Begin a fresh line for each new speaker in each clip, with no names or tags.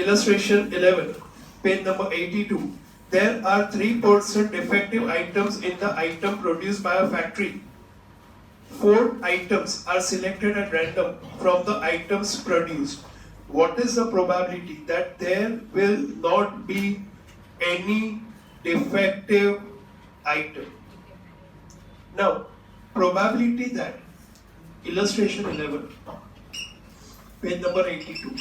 illustration 11, page number 82. There are 3% defective items in the item produced by a factory. 4 items are selected at random from the items produced. What is the probability that there will not be any defective item? Now, probability that, illustration 11, page number 82.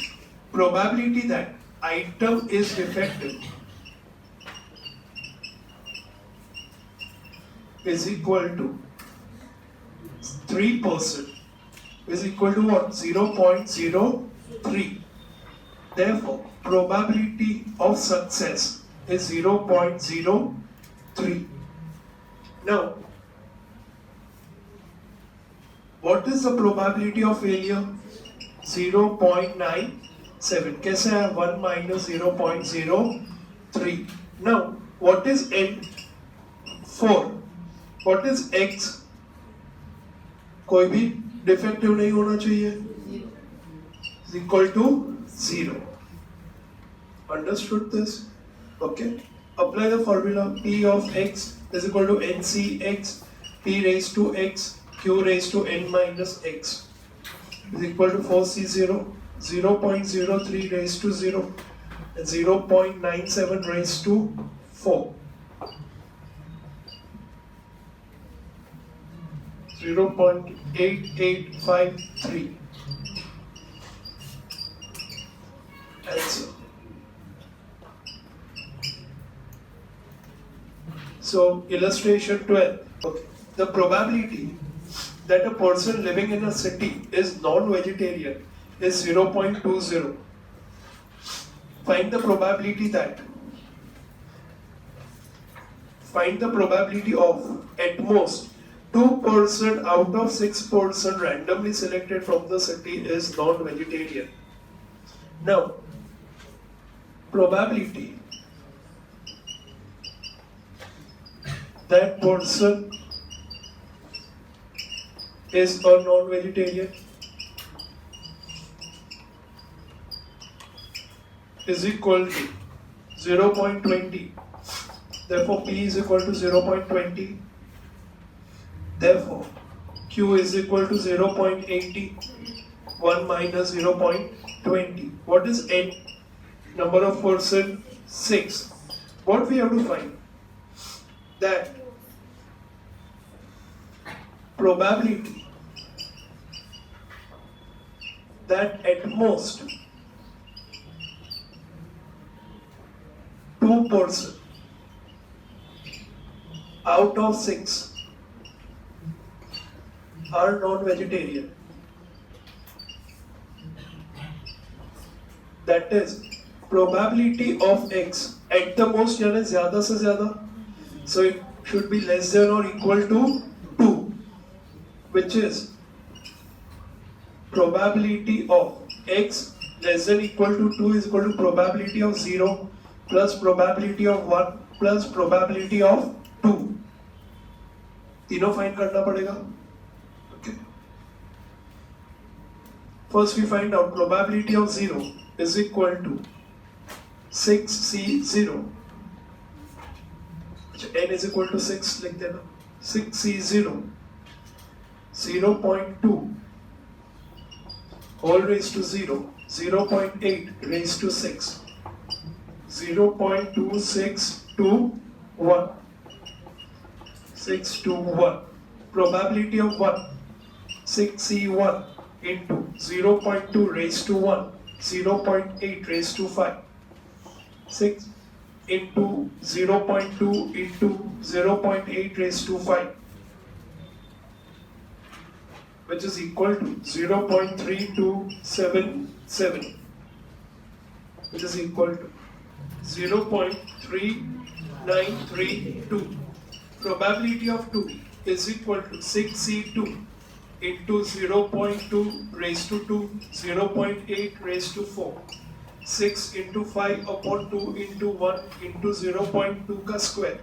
Probability that item is defective is equal to 3% is equal to what? 0.03. Therefore, probability of success is 0.03. Now, what is the probability of failure? 0.97. कैसे है? 1 minus 0.03. Now, what is N? 4. What is X? कोई भी defective नहीं होना चाहिए. Is equal to 0. Understood this? Okay. Apply the formula. P of X is equal to NCX, P raised to X, Q raised to N minus X is equal to 4C0, 0.03 raised to 0, and 0.97 raised to 4. 0.8853. Answer. So, illustration 12. Okay. The probability that a person living in a city is non-vegetarian is 0.20. Find the probability of at most 2% out of 6% randomly selected from the city is non-vegetarian. Now, probability that person is a non-vegetarian is equal to 0.20. Therefore, P is equal to 0.20. Therefore, Q is equal to 0.80. 1 minus 0.20. What is N? Number of person 6. What we have to find? That probability that at most 2% out of 6 are non-vegetarian. That is probability of X at the most यानी ज़्यादा से ज़्यादा. So it should be less than or equal to 2, which is probability of X less than equal to 2 is equal to probability of 0 plus probability of 1 plus probability of 2. तीनों find करना पड़ेगा. Okay. First we find out probability of 0 is equal to 6C0. N is equal to 6 लिख देना. 6C0 0.2 whole raised to 0, 0.8 raised to 6, 0.2621, 621. Probability of 1, 6C1 into 0.2 raised to 1, 0.8 raised to 5, 6 into 0.2 into 0.8 raised to 5, which is equal to 0.3277, which is equal to 0.3932. Probability of 2 is equal to 6C2 into 0.2 raised to 2, 0.8 raised to 4, 6 into 5 upon 2 into 1 into 0.2 का square,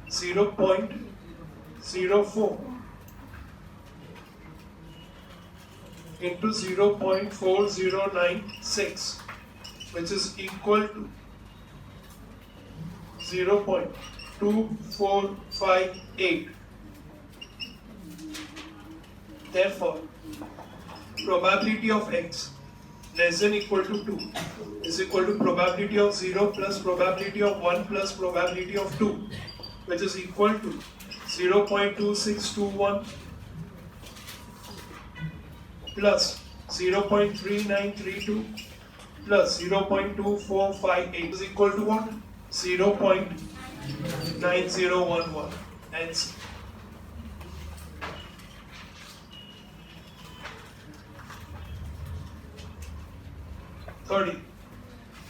0.04 into 0.4096 which is equal to 0.2458. Therefore, probability of x less than equal to 2 is equal to probability of 0 plus probability of 1 plus probability of 2, which is equal to 0.2621 plus 0.3932 plus 0.2458 is equal to what? 0.9011. Hence,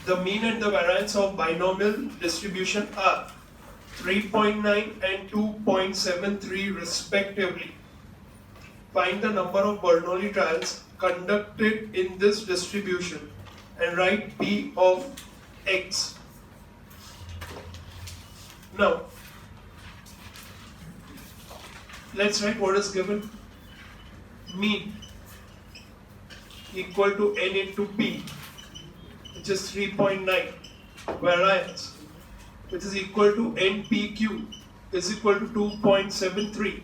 the mean and the variance of binomial distribution are 3.9 and 2.73 respectively. Find the number of Bernoulli trials conducted in this distribution and write P of x. Now, let's write what is given. Mean equal to n into p, which is 3.9. Variance, which is equal to npq, is equal to 2.73.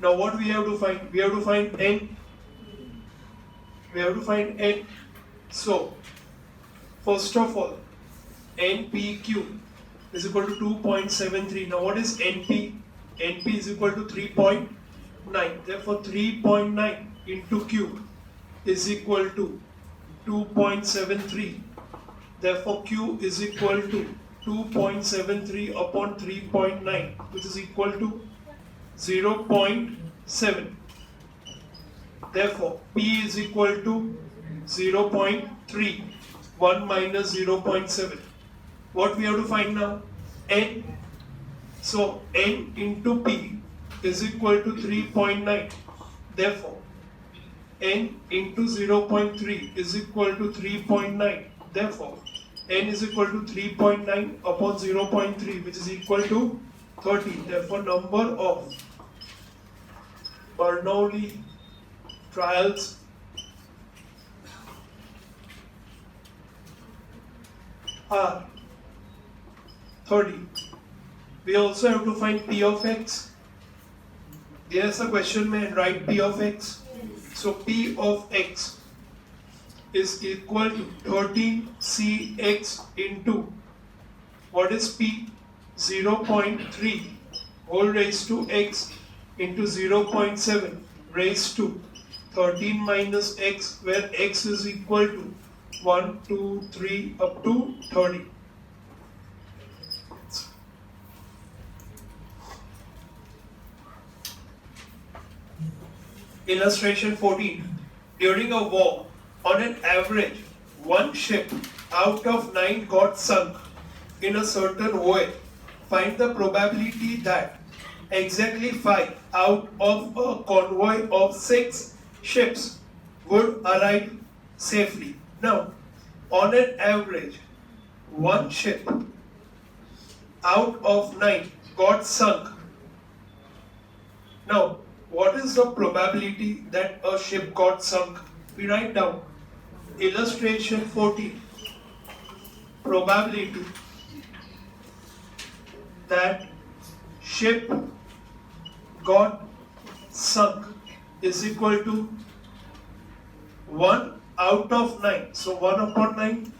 Now what we have to find? We have to find n. So, first of all, npq is equal to 2.73. Now what is np? np is equal to 3.9. Therefore 3.9 into q is equal to 2.73. Therefore q is equal to 2.73 upon 3.9, which is equal to 0.7. Therefore p is equal to 0.3. 1 minus 0.7. What we have to find now? N. So n into p is equal to 3.9. Therefore n into 0.3 is equal to 3.9. Therefore n is equal to 3.9 upon 0.3, which is equal to 30. Therefore number of Bernoulli trials are 30. We also have to find P of x. There's a question, may I write P of x? So P of x is equal to 13cx into, what is P? 0.3 whole raised to x into 0.7 raised to 13 minus x, where x is equal to 1, 2, 3 up to 30. Illustration 14. During a war, on an average, one ship out of 9 got sunk in a certain way. Find the probability that exactly 5 out of a convoy of 6 ships would arrive safely. Now, on an average, one ship out of 9 got sunk. Now, what is the probability that a ship got sunk? We write down. Illustration 14. Probability that ship got sunk is equal to 1 out of 9. So 1 upon 9.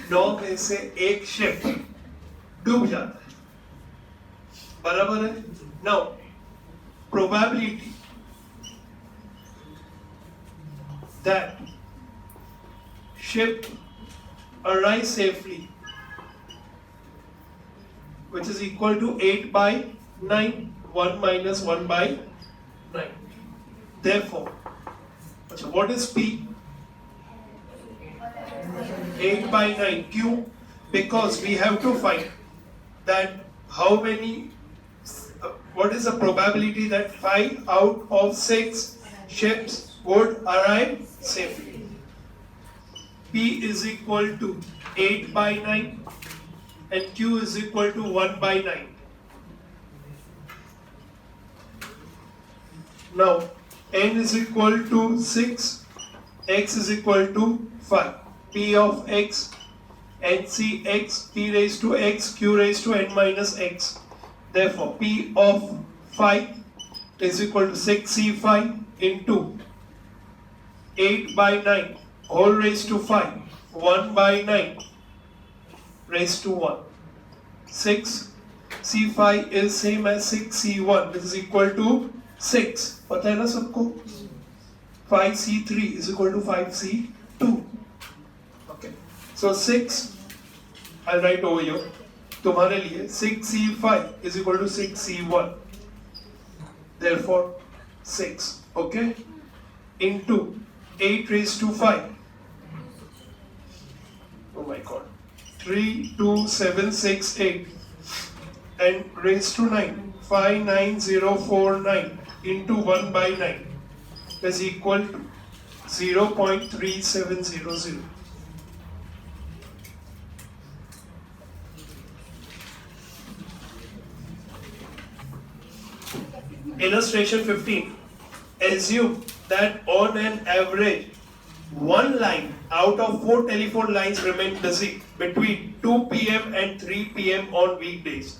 9 में से एक ship डूब जाता है. बराबर है? Now, probability that ship arrives safely, which is equal to 8 by 9, 1 minus 1 by 9. Therefore, what is P? 8 by 9. Q, because we have to find that how many, what is the probability that 5 out of 6 ships would arrive safely. P is equal to 8 by 9 and Q is equal to 1 by 9. Now, N is equal to 6 x is equal to 5. P of x, nc x, p raised to x, q raised to n minus x. Therefore, P of 5 is equal to 6C5 into 8 by 9 whole raised to 5, 1 by 9 raised to 1. 6C5 is same as 6C1, which is equal to 6. पता है ना सबको? 5C3 is equal to 5C2. Okay. So 6, I'll write over here. तुम्हारे लिए 6C5 is equal to 6C1. Therefore 6, okay, into 8 raised to 5. Oh my god. 3, 2, 7, 6, 8 and raised to 9. 5, 9, 0, 4, 9 into 1 by 9 is equal to 0.3700. Illustration 15. Assume that on an average, one line out of 4 telephone lines remain busy between 2 p.m. and 3 p.m. on weekdays.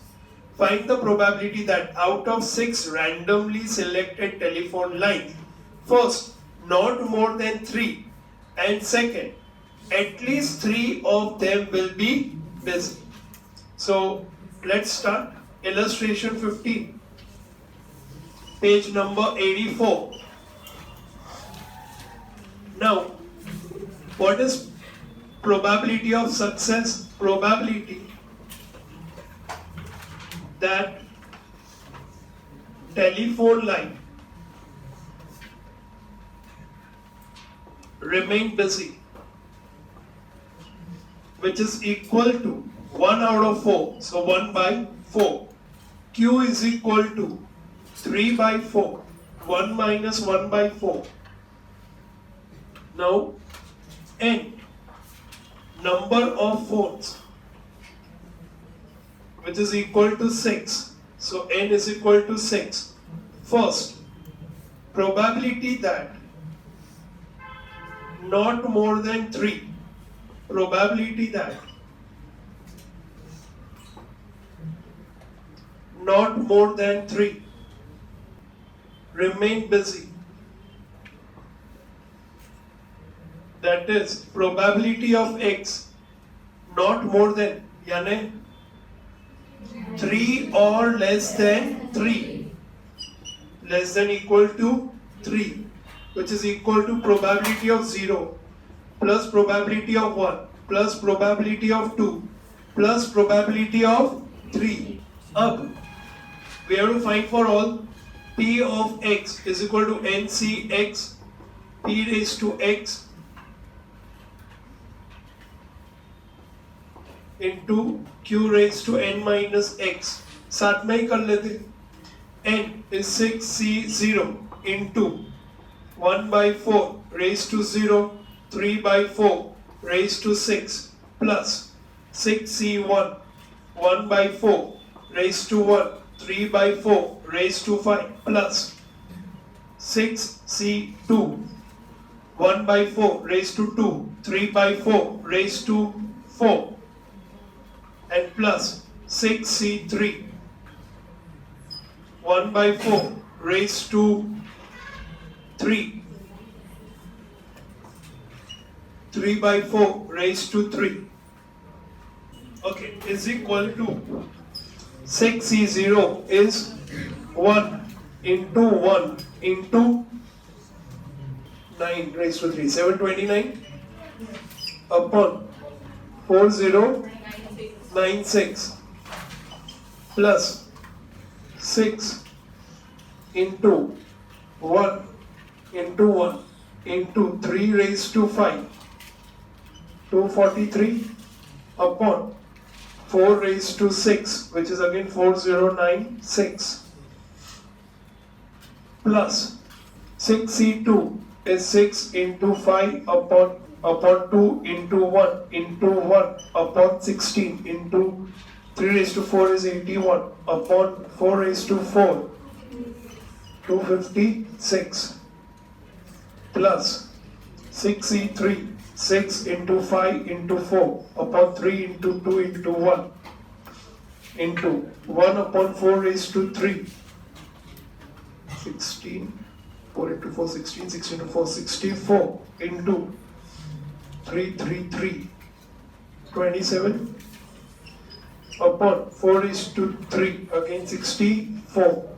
Find the probability that out of 6 randomly selected telephone lines, first, not more than 3, and second, at least 3 of them will be busy. So, let's start. Illustration 15. Page number 84. Now, what is probability of success? Probability that telephone line remain busy, which is equal to 1 out of 4. So 1 by 4. Q is equal to 3 by 4, 1 minus 1 by 4. Now, n, number of phones, which is equal to 6. So, n is equal to 6. First, probability that not more than 3, probability that not more than 3 remain busy. That is probability of x not more than, यानी 3 or less than 3, less than equal to 3, which is equal to probability of 0 plus probability of 1 plus probability of 2 plus probability of 3. Ab we have to find for all. P of x is equal to ncx p raised to x into q raised to n minus x. साथ में ही कर लेते. N is 6c0 into 1 by 4 raised to 0, 3 by 4 raised to 6 plus 6c1, 1 by 4 raised to 1, 3 by 4 raised to 5 plus 6c2, 1 by 4 raised to 2, 3 by 4 raised to 4 and plus 6c3, 1 by 4 raised to 3, 3 by 4 raised to 3, okay, is equal to 6c0 is 1 into 1 into 9 raised to 3, 729 upon 4096 plus 6 into 1 into 1 into 3 raised to 5, 243 upon 4 raised to 6, which is again 4096 plus 6c2 is 6 into 5 upon 2 into 1 into 1 upon 16 into 3 raised to 4 is 81 upon 4 raised to 4, 256 plus 6e3, 6 into 5 into 4 upon 3 into 2 into 1 into 1 upon 4 raised to 3. 16, 4 into 4, 16, 16 into 4, 64 into 3, 3, 3, 27 upon 4 is to 3, again 64,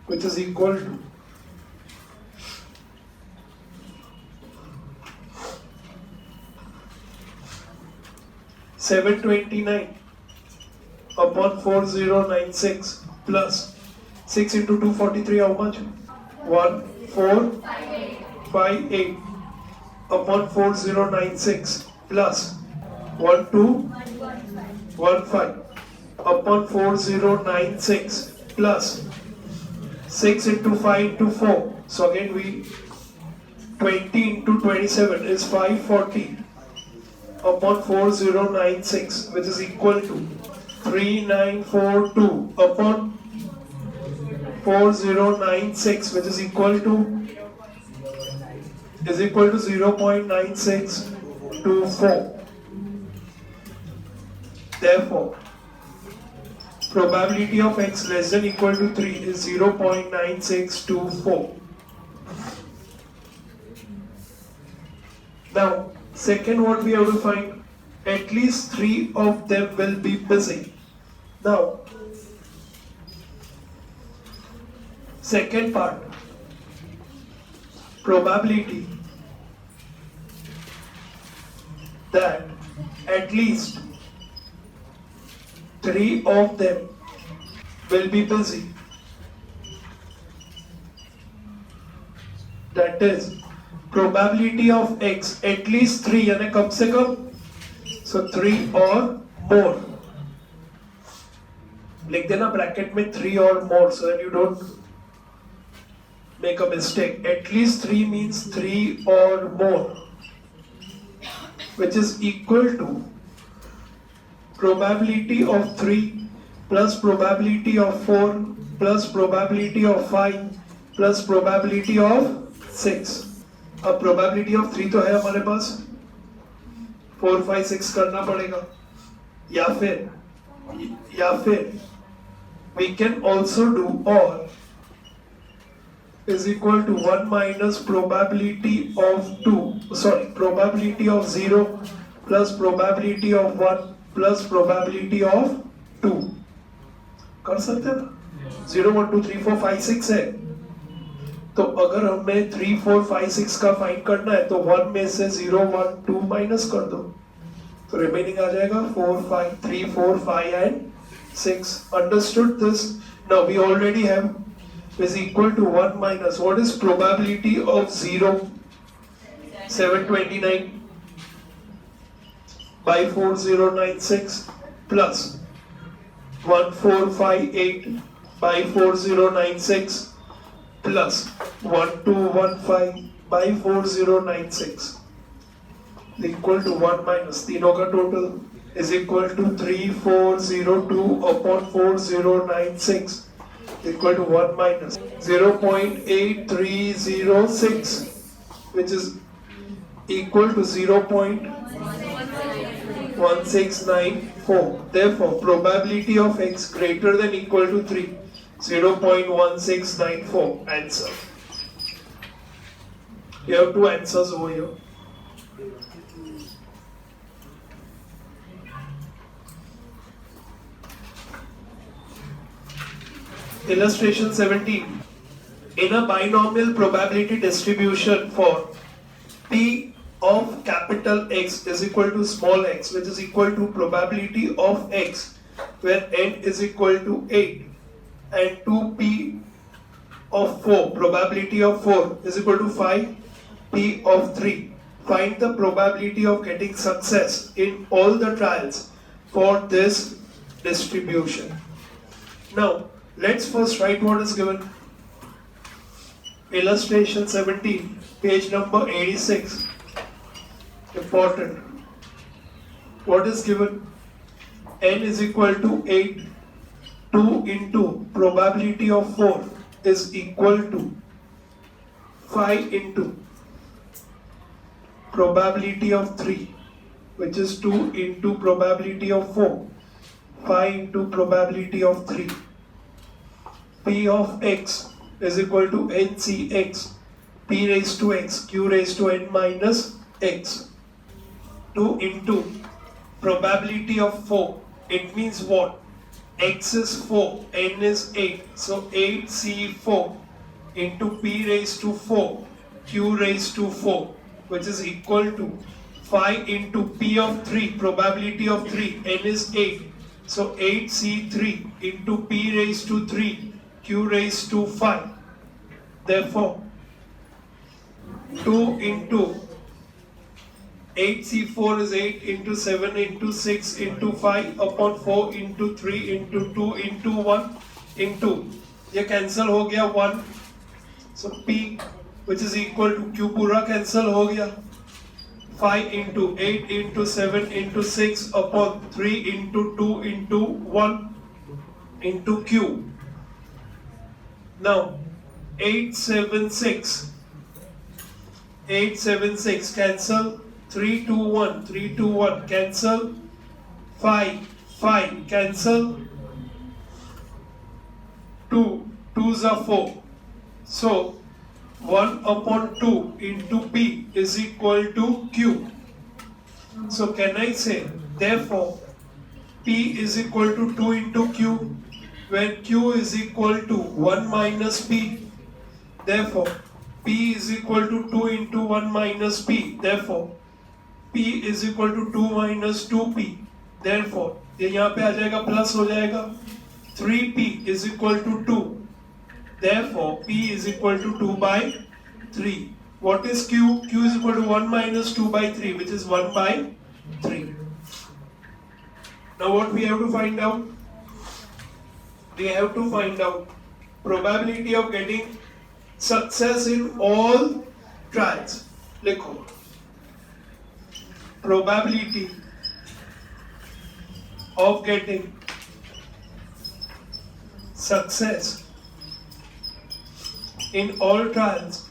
which is equal to 729 upon 4096 plus 6 into 243, how much? 1458 upon 4096 plus 1215 upon 4096 plus 6 into 5 into 4. So again we 20 into 27 is 540 upon 4096, which is equal to 3942 upon 4096, which is equal to 0.9624. Therefore, probability of x less than equal to 3 is 0.9624. Now, second, what we have to find, at least 3 of them will be busy. Now, second part, probability that at least 3 of them will be busy. That is, probability of x at least 3 यानी कम से कम, so 3 or more. लिख देना bracket में 3 or more so that you don't make a mistake. At least 3 means 3 or more, which is equal to probability of 3 plus probability of 4 plus probability of 5 plus probability of 6. अब probability of 3 तो है हमारे पास, 4, 5, 6 करना पड़ेगा, या फिर we can also do or is equal to 1 minus probability of 0 plus probability of 1 plus probability of 2. कर सकते हैं ना? 0, 1, 2, 3, 4, 5, 6 है, तो अगर हमें 3, 4, 5, 6 का फाइंड करना है तो 1 में से 0, 1, 2 माइनस कर दो, तो रिमेनिंग आ जाएगा 4, 5, 3, 4, 5 and 6. Understood this? Now we already have is equal to 1 minus, what is probability of 0? 729 by 4096 plus 1458 by 4096 plus 1215 by 4096 equal to 1 minus, तीनों का total is equal to 3402 upon 4096 equal to 1 minus 0.8306, which is equal to 0.1694. Therefore, probability of x greater than equal to 3, 0.1694. Answer. You have two answers over here. Illustration 17. In a binomial probability distribution for P of capital X is equal to small x, which is equal to probability of x, where n is equal to 8, and 2P of 4, probability of 4 is equal to 5, P of 3. Find the probability of getting success in all the trials for this distribution. Now, let's first write what is given. Illustration 17, page number 86. Important. What is given? N is equal to 8. 2 into probability of 4 is equal to 5 into probability of 3, which is 2 into probability of 4, 5 into probability of 3. P of x is equal to NCx, P raised to x, Q raised to n minus x. 2 into probability of 4. It means what? X is 4, n is 8. So 8C4 into P raised to 4, Q raised to 4, which is equal to 5 into P of 3, probability of 3, n is 8. So 8C3 into P raised to 3, Q raised to 5. Therefore, 2 into 8C4 is 8 into 7 into 6 into 5 upon 4 into 3 into 2 into 1 into, ये cancel हो गया 1, so P which is equal to Q पूरा cancel हो गया, 5 into 8 into 7 into 6 upon 3 into 2 into 1 into Q. Now 876 cancel, 3 2 1 3 2 1 cancel, 5 cancel, 2 2s are 4. So 1 upon 2 into P is equal to Q. So can I say, therefore, P is equal to 2 into Q, where Q is equal to 1 minus P. Therefore, P is equal to 2 into 1 minus P. Therefore, P is equal to 2 minus 2P. Therefore, ये यहाँ पे आ जाएगा plus हो जाएगा, 3P is equal to 2. Therefore, P is equal to 2 by 3. What is Q? Q is equal to 1 minus 2 by 3, which is 1 by 3. Now what we have to find out? We have to find out probability of getting success in all trials. लिखो, probability of getting success in all trials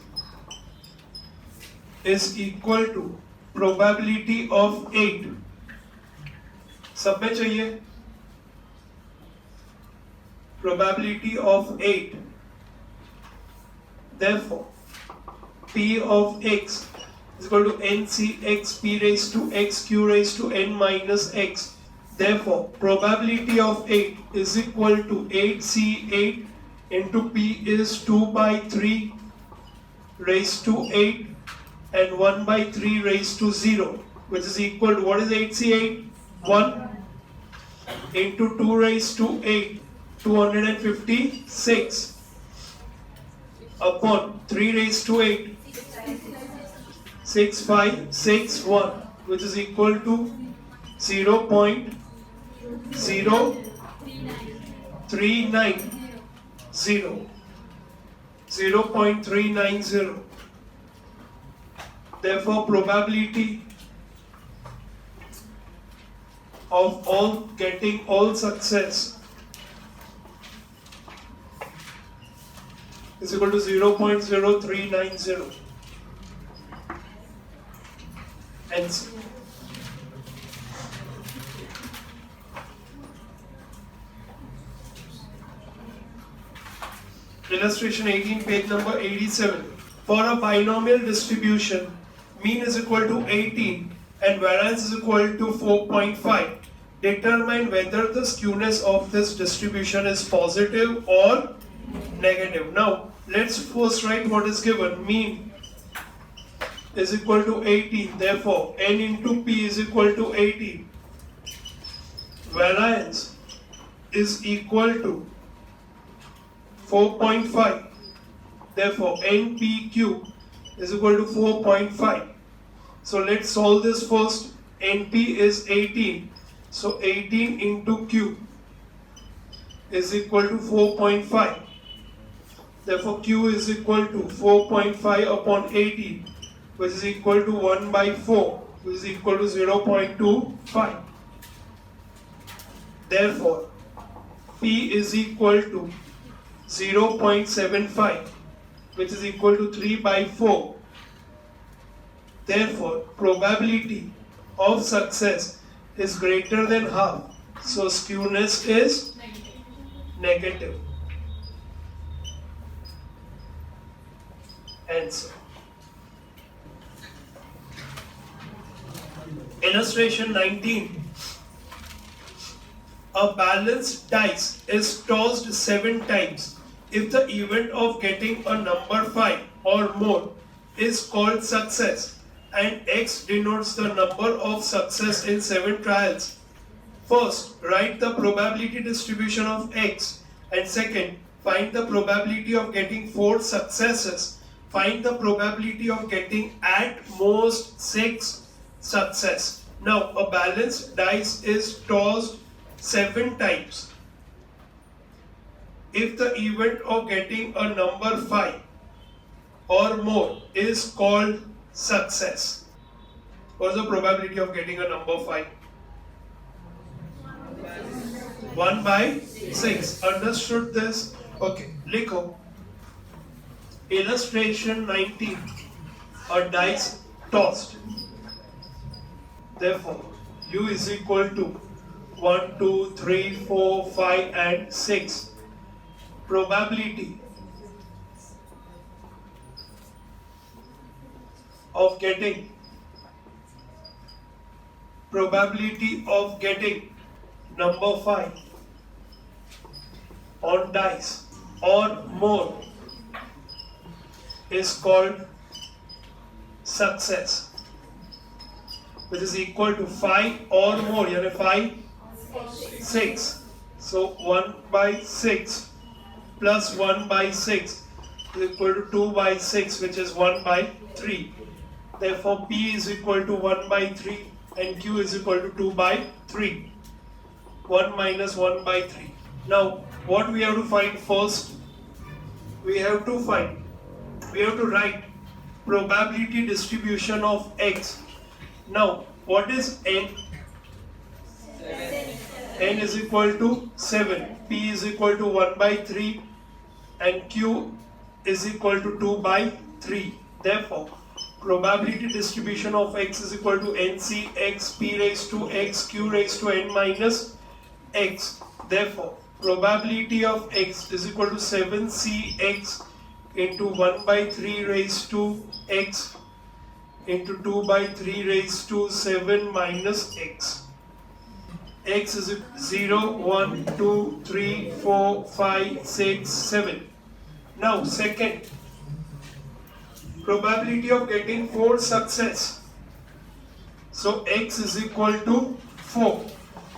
is equal to probability of 8. सब में चाहिए probability of 8. Therefore, P of x is equal to NCx P raised to x Q raised to n minus x. Therefore, probability of 8 is equal to 8C8 into P is 2 by 3 raised to 8 and 1 by 3 raised to 0, which is equal to, what is 8C8? 1 into 2 raised to 8, 256 upon 3 raised to 8, 6561, which is equal to 0.0390. 0.390. Therefore, probability of all getting all success is equal to 0.0390. Hence, illustration 18, page number 87. For a binomial distribution, mean is equal to 18 and variance is equal to 4.5. Determine whether the skewness of this distribution is positive or negative. Now, let's first write what is given. Mean is equal to 18. Therefore, n into p is equal to 18. Variance is equal to 4.5. Therefore, NPQ is equal to 4.5. So let's solve this first. NP is 18. So 18 into Q is equal to 4.5. Therefore, Q is equal to 4.5 upon 18, which is equal to 1 by 4, which is equal to 0.25. Therefore, P is equal to 0.75. which is equal to 3 by 4. Therefore, probability of success is greater than half. So skewness is negative. Answer. Illustration 19. A balanced dice is tossed 7 times. If the event of getting a number 5 or more is called success, and X denotes the number of success in 7 trials. First, write the probability distribution of X, and second, find the probability of getting 4 successes. Find the probability of getting at most 6 success. Now, a balanced dice is tossed 7 times. If the event of getting a number 5 or more is called success. What's the probability of getting a number 5? 1 by 6. Understood this? Okay, likho. Illustration 19. A dice tossed. Therefore, U is equal to 1, 2, 3, 4, 5 and 6. Probability of getting number 5 on dice or more is called success, which is equal to 5 or more, 5, 6. So 1 by 6 plus 1 by 6 is equal to 2 by 6, which is 1 by 3. Therefore, P is equal to 1 by 3 and Q is equal to 2 by 3. 1 minus 1 by 3. Now, what we have to find first? We have to write probability distribution of X. Now, what is N? N is equal to 7. P is equal to 1 by 3 and Q is equal to 2 by 3. Therefore, probability distribution of X is equal to NC X P raised to X Q raised to N minus X. Therefore, probability of X is equal to 7CX into 1 by 3 raised to X into 2 by 3 raised to 7 minus X. X is 0, 1, 2, 3, 4, 5, 6, 7. Now, second, probability of getting 4 success. So, X is equal to 4.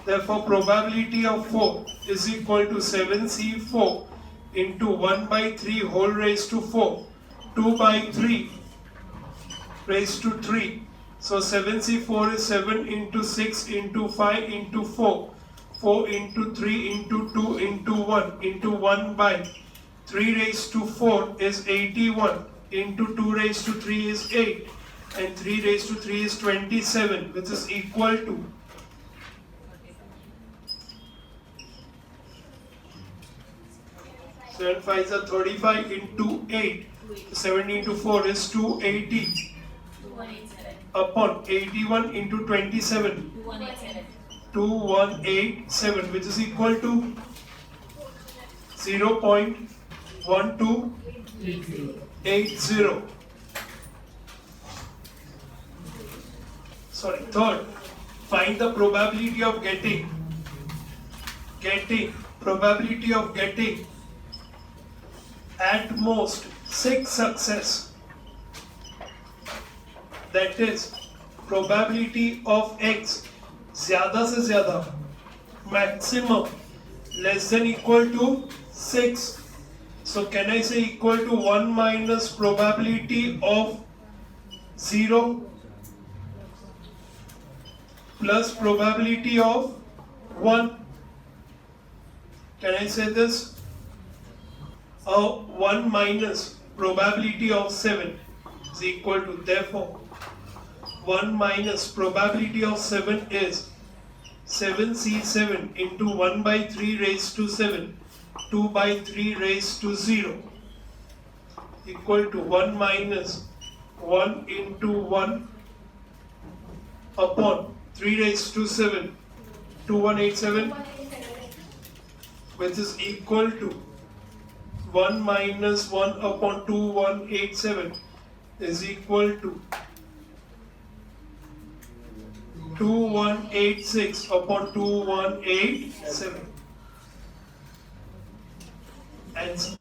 Therefore, probability of 4 is equal to 7C4 into 1 by 3 whole raised to 4, 2 by 3 raised to 3. So 7C4 is 7 into 6 into 5 into 4, 4 into 3 into 2 into 1 by 3 raised to 4 is 81 into 2 raised to 3 is 8 and 3 raised to 3 is 27, which is equal to 7 5s are 35 into 8, 70 into 4 is 280 upon 81 into 27, 2187, which is equal to 0.1280. Third, find the probability of getting at most 6 success. That is, probability of X ज़्यादा से ज़्यादा maximum less than equal to 6. So can I say equal to 1 minus probability of 0 plus probability of 1? Can I say this? 1 minus probability of 7 is equal to, therefore, 1 minus probability of 7 is 7C7 into 1 by 3 raised to 7, 2 by 3 raised to 0. equal to 1 minus 1 into 1 upon 3 raised to 7, 2187, which is equal to 1 minus 1 upon 2187 is equal to 2186 upon 2187. Answer.